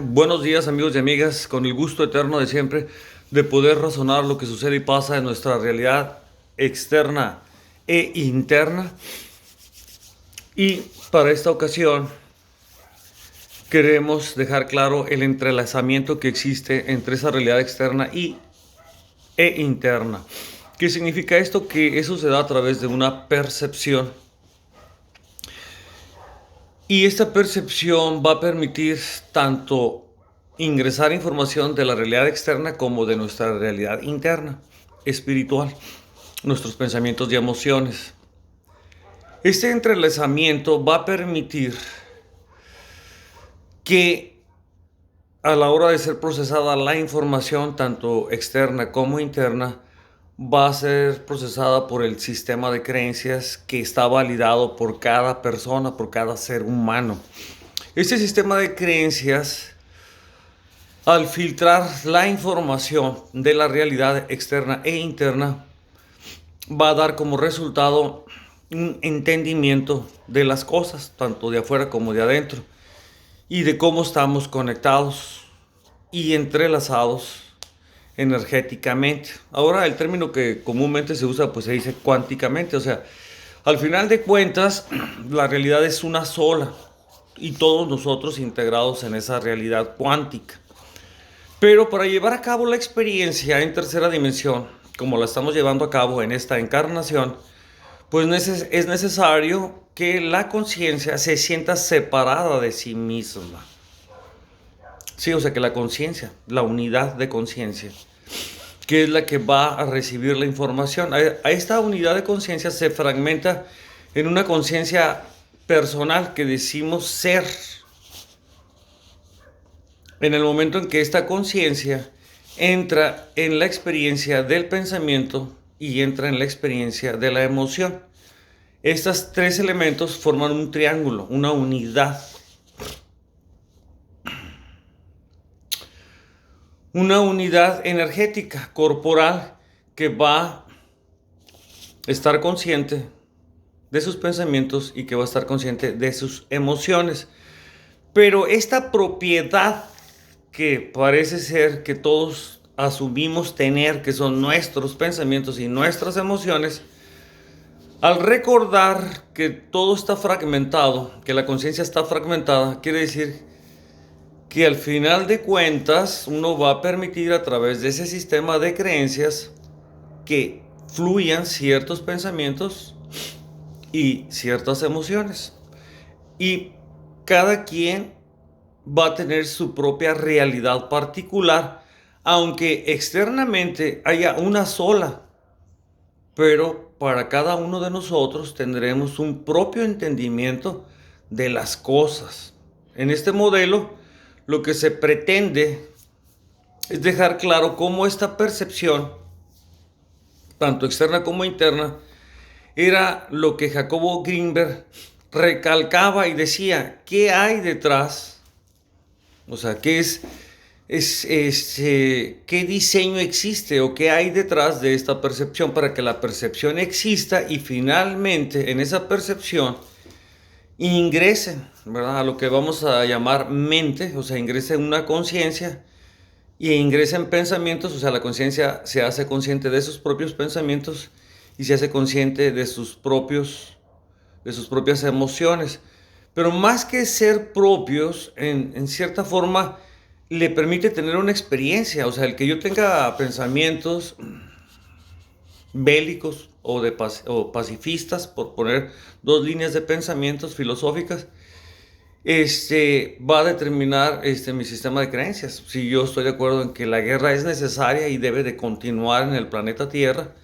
Buenos días amigos y amigas, con el gusto eterno de siempre de poder razonar lo que sucede y pasa en nuestra realidad externa e interna. Y para esta ocasión queremos dejar claro el entrelazamiento que existe entre esa realidad externa e interna. ¿Qué significa esto? Que eso se da a través de una percepción. Y esta percepción va a permitir tanto ingresar información de la realidad externa como de nuestra realidad interna, espiritual, nuestros pensamientos y emociones. Este entrelazamiento va a permitir que a la hora de ser procesada la información, tanto externa como interna, va a ser procesada por el sistema de creencias que está validado por cada persona, por cada ser humano. Este sistema de creencias, al filtrar la información de la realidad externa e interna, va a dar como resultado un entendimiento de las cosas, tanto de afuera como de adentro, y de cómo estamos conectados y entrelazados energéticamente. Ahora el término que comúnmente se usa pues se dice cuánticamente, o sea, al final de cuentas la realidad es una sola y todos nosotros integrados en esa realidad cuántica. Pero para llevar a cabo la experiencia en tercera dimensión, como la estamos llevando a cabo en esta encarnación, pues es necesario que la conciencia se sienta separada de sí misma. Sí, o sea que la conciencia, la unidad de conciencia, que es la que va a recibir la información. A esta unidad de conciencia se fragmenta en una conciencia personal que decimos ser. En el momento en que esta conciencia entra en la experiencia del pensamiento y entra en la experiencia de la emoción. Estos tres elementos forman un triángulo, una unidad. Una unidad energética, corporal, que va a estar consciente de sus pensamientos y que va a estar consciente de sus emociones. Pero esta propiedad que parece ser que todos asumimos tener, que son nuestros pensamientos y nuestras emociones, al recordar que todo está fragmentado, que la conciencia está fragmentada, quiere decir que al final de cuentas uno va a permitir a través de ese sistema de creencias que fluyan ciertos pensamientos y ciertas emociones. Y cada quien va a tener su propia realidad particular, aunque externamente haya una sola, pero para cada uno de nosotros tendremos un propio entendimiento de las cosas. En este modelo, lo que se pretende es dejar claro cómo esta percepción, tanto externa como interna, era lo que Jacobo Greenberg recalcaba y decía, ¿qué hay detrás? O sea, ¿qué diseño existe o qué hay detrás de esta percepción para que la percepción exista y finalmente en esa percepción ingresen, ¿verdad? A lo que vamos a llamar mente, o sea, ingresen una conciencia y ingresen pensamientos, o sea, la conciencia se hace consciente de sus propios pensamientos y se hace consciente de sus propias emociones. Pero más que ser propios, en cierta forma, le permite tener una experiencia. O sea, el que yo tenga pensamientos bélicos o pacifistas, por poner dos líneas de pensamientos filosóficas, va a determinar mi sistema de creencias. Si yo estoy de acuerdo en que la guerra es necesaria y debe de continuar en el planeta Tierra,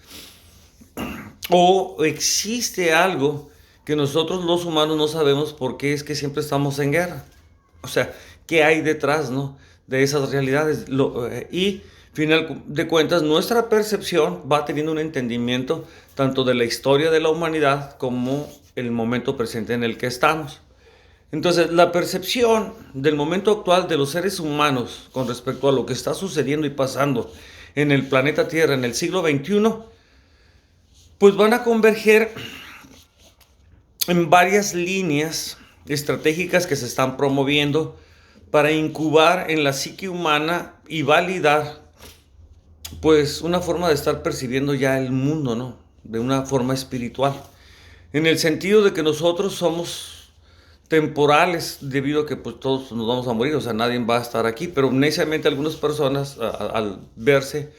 o existe algo que nosotros los humanos no sabemos por qué es que siempre estamos en guerra. O sea, ¿qué hay detrás, no, de esas realidades? Y final de cuentas, nuestra percepción va teniendo un entendimiento tanto de la historia de la humanidad como el momento presente en el que estamos. Entonces, la percepción del momento actual de los seres humanos con respecto a lo que está sucediendo y pasando en el planeta Tierra en el siglo XXI, pues van a converger en varias líneas estratégicas que se están promoviendo para incubar en la psique humana y validar, pues, una forma de estar percibiendo ya el mundo, ¿no? De una forma espiritual. En el sentido de que nosotros somos temporales, debido a que pues, todos nos vamos a morir, o sea, nadie va a estar aquí, pero necesariamente algunas personas, al verse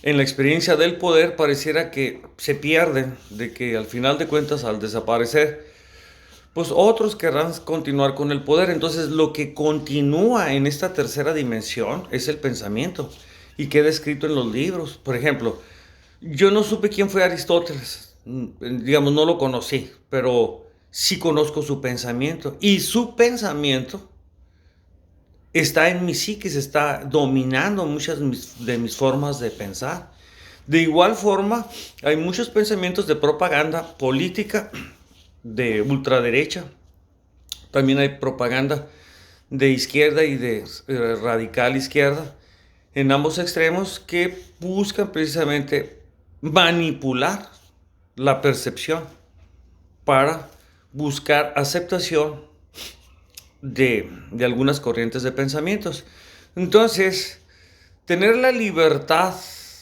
en la experiencia del poder, pareciera que se pierden, de que al final de cuentas, al desaparecer, pues otros querrán continuar con el poder. Entonces, lo que continúa en esta tercera dimensión es el pensamiento y queda escrito en los libros. Por ejemplo, yo no supe quién fue Aristóteles, digamos, no lo conocí, pero sí conozco su pensamiento. Y su pensamiento está en mi psiquis, está dominando muchas de mis formas de pensar. De igual forma, hay muchos pensamientos de propaganda política de ultraderecha. También hay propaganda de izquierda y de radical izquierda, en ambos extremos, que buscan precisamente manipular la percepción para buscar aceptación de algunas corrientes de pensamientos. Entonces, tener la libertad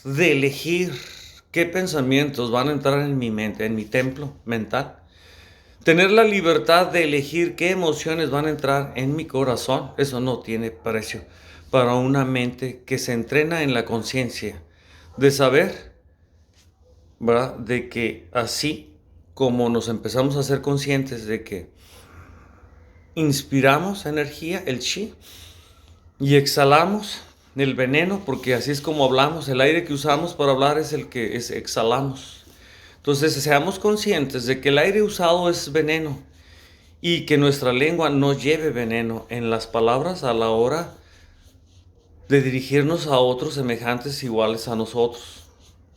de elegir qué pensamientos van a entrar en mi mente, en mi templo mental, tener la libertad de elegir qué emociones van a entrar en mi corazón, eso no tiene precio para una mente que se entrena en la conciencia de saber, ¿verdad?, de que así como nos empezamos a ser conscientes de que inspiramos energía, el chi, y exhalamos el veneno, porque así es como hablamos, el aire que usamos para hablar es el que exhalamos. Entonces, seamos conscientes de que el aire usado es veneno y que nuestra lengua no lleve veneno en las palabras a la hora de dirigirnos a otros semejantes iguales a nosotros.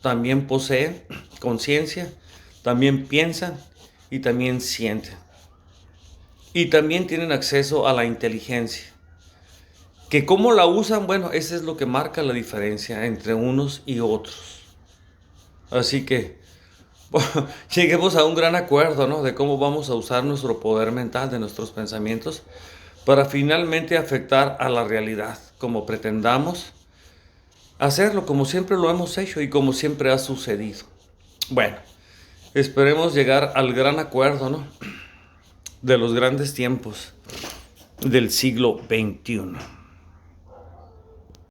También poseen conciencia, también piensan y también sienten. Y también tienen acceso a la inteligencia. Que cómo la usan, bueno, eso es lo que marca la diferencia entre unos y otros. Así que lleguemos a un gran acuerdo, ¿no?, de cómo vamos a usar nuestro poder mental, de nuestros pensamientos, para finalmente afectar a la realidad, como pretendamos hacerlo, como siempre lo hemos hecho y como siempre ha sucedido. Bueno, esperemos llegar al gran acuerdo, ¿no?, de los grandes tiempos del siglo XXI.